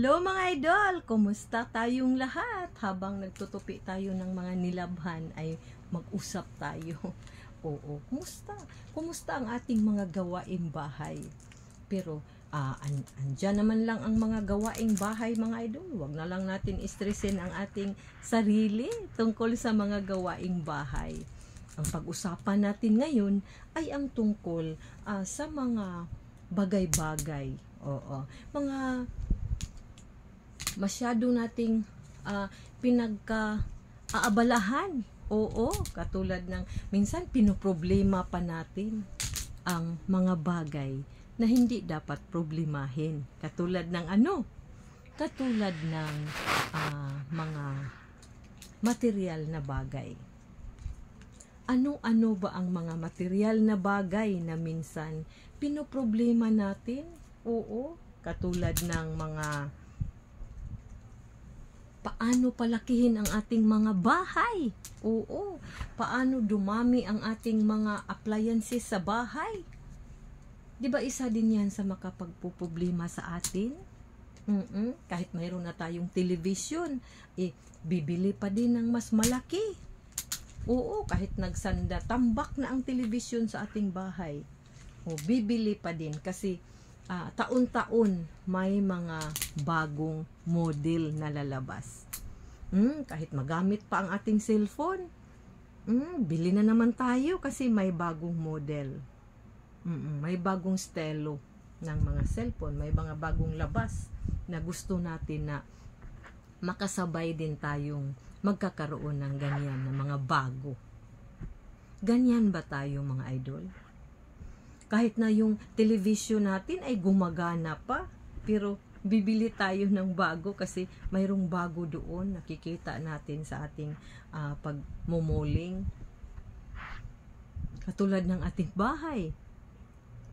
Hello mga idol! Kumusta tayong lahat? Habang nagtutupi tayo ng mga nilabhan ay mag-usap tayo. Oo, kumusta? Kumusta ang ating mga gawaing bahay? Pero andyan naman lang ang mga gawaing bahay mga idol. Huwag na lang natin istresin ang ating sarili tungkol sa mga gawaing bahay. Ang pag-usapan natin ngayon ay ang tungkol sa mga bagay-bagay. Oo, mga masyado nating pinagka-aabalahan. Oo, katulad ng minsan pinoproblema pa natin ang mga bagay na hindi dapat problemahin. Katulad ng ano? Katulad ng mga material na bagay. Ano-ano ba ang mga material na bagay na minsan pinoproblema natin? Oo, katulad ng mga paano palakihin ang ating mga bahay? Oo. Paano dumami ang ating mga appliances sa bahay? 'Di ba isa din 'yan sa makapagpoproblema sa atin? Kahit mayroon na tayong television, bibili pa din ng mas malaki. Oo, kahit nagsanda, tambak na ang television sa ating bahay. Bibili pa din kasi taon-taon may mga bagong model na lalabas. Kahit magamit pa ang ating cellphone, bili na naman tayo kasi may bagong model. May bagong stelo ng mga cellphone, may mga bagong labas na gusto natin na makasabay din tayong magkakaroon ng ganyan na mga bago. Ganyan ba tayo mga idol? Kahit na yung television natin ay gumagana pa, pero bibili tayo ng bago kasi mayroong bago doon, nakikita natin sa ating pagmumoling. Katulad ng ating bahay,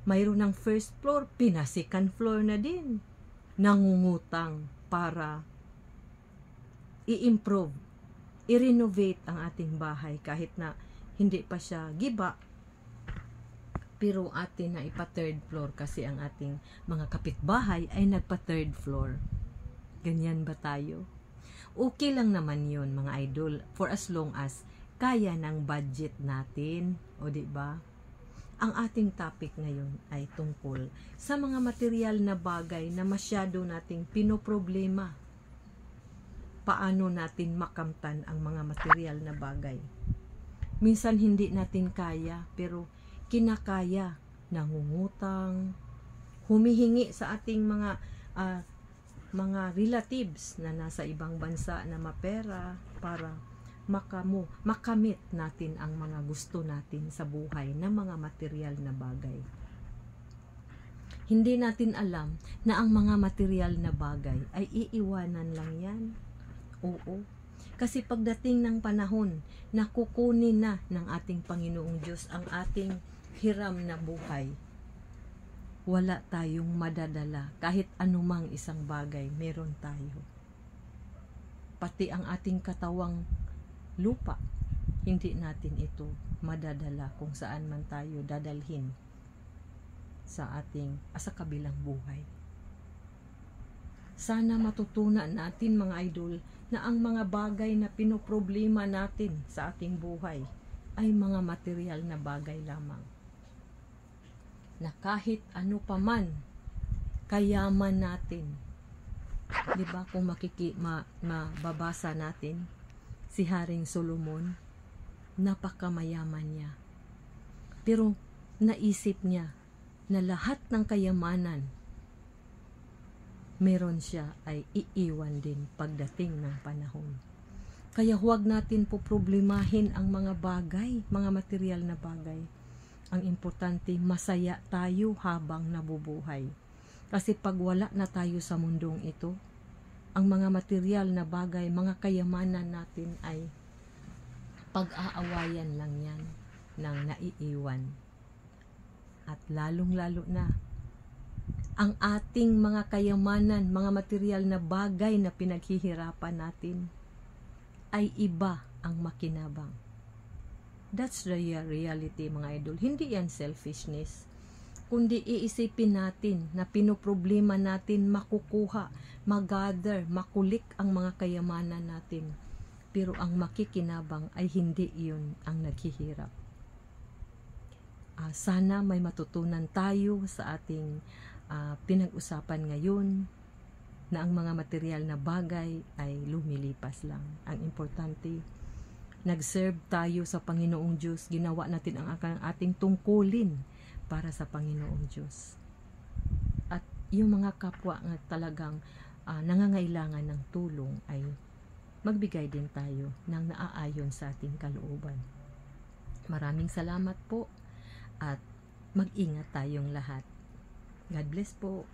mayroon ng first floor, second floor na din. Nangungutang para i-improve, i-renovate ang ating bahay kahit na hindi pa siya giba. Pero atin na ipa third floor kasi ang ating mga kapitbahay ay nagpa third floor. Ganyan ba tayo? Okay lang naman yun mga idol, for as long as kaya ng budget natin, o di ba? Ang ating topic ngayon ay tungkol sa mga material na bagay na masyado nating pinoproblema. Paano natin makamtan ang mga material na bagay? Minsan hindi natin kaya, pero kinakaya, nangungutang, humihingi sa ating mga relatives na nasa ibang bansa na mapera para makamit natin ang mga gusto natin sa buhay na mga material na bagay. Hindi natin alam na ang mga material na bagay ay iiwanan lang yan. Oo. Kasi pagdating ng panahon na kukunin na ng ating Panginoong Diyos ang ating hiram na buhay, wala tayong madadala. Kahit anumang isang bagay, meron tayo. Pati ang ating katawang lupa, hindi natin ito madadala kung saan man tayo dadalhin sa kabilang buhay. Sana matutunan natin mga idol na ang mga bagay na pinoproblema natin sa ating buhay ay mga material na bagay lamang. Na kahit ano pa man kayaman natin, di ba, kung mababasa natin si Haring Solomon, napakamayaman niya. Pero naisip niya na lahat ng kayamanan meron siya ay iiwan din pagdating ng panahon. Kaya huwag natin poproblemahin ang mga bagay, mga material na bagay. Ang importante, masaya tayo habang nabubuhay. Kasi pag wala na tayo sa mundong ito, ang mga material na bagay, mga kayamanan natin ay pag-aawayan lang yan ng naiiwan. At lalong-lalo na, ang ating mga kayamanan, mga material na bagay na pinaghihirapan natin, ay iba ang makinabang. That's the reality mga idol. Hindi yan selfishness. kundi iisipin natin na pinoproblema natin makukuha, magather, makulik ang mga kayamanan natin. Pero ang makikinabang ay hindi iyon ang naghihirap. Sana may matutunan tayo sa ating pinag-usapan ngayon na ang mga material na bagay ay lumilipas lang. Ang importante, nag-serve tayo sa Panginoong Diyos, ginawa natin ang ating tungkulin para sa Panginoong Diyos. At yung mga kapwa nga talagang nangangailangan ng tulong ay magbigay din tayo ng naaayon sa ating kalooban. Maraming salamat po at mag-ingat tayong lahat. God bless po.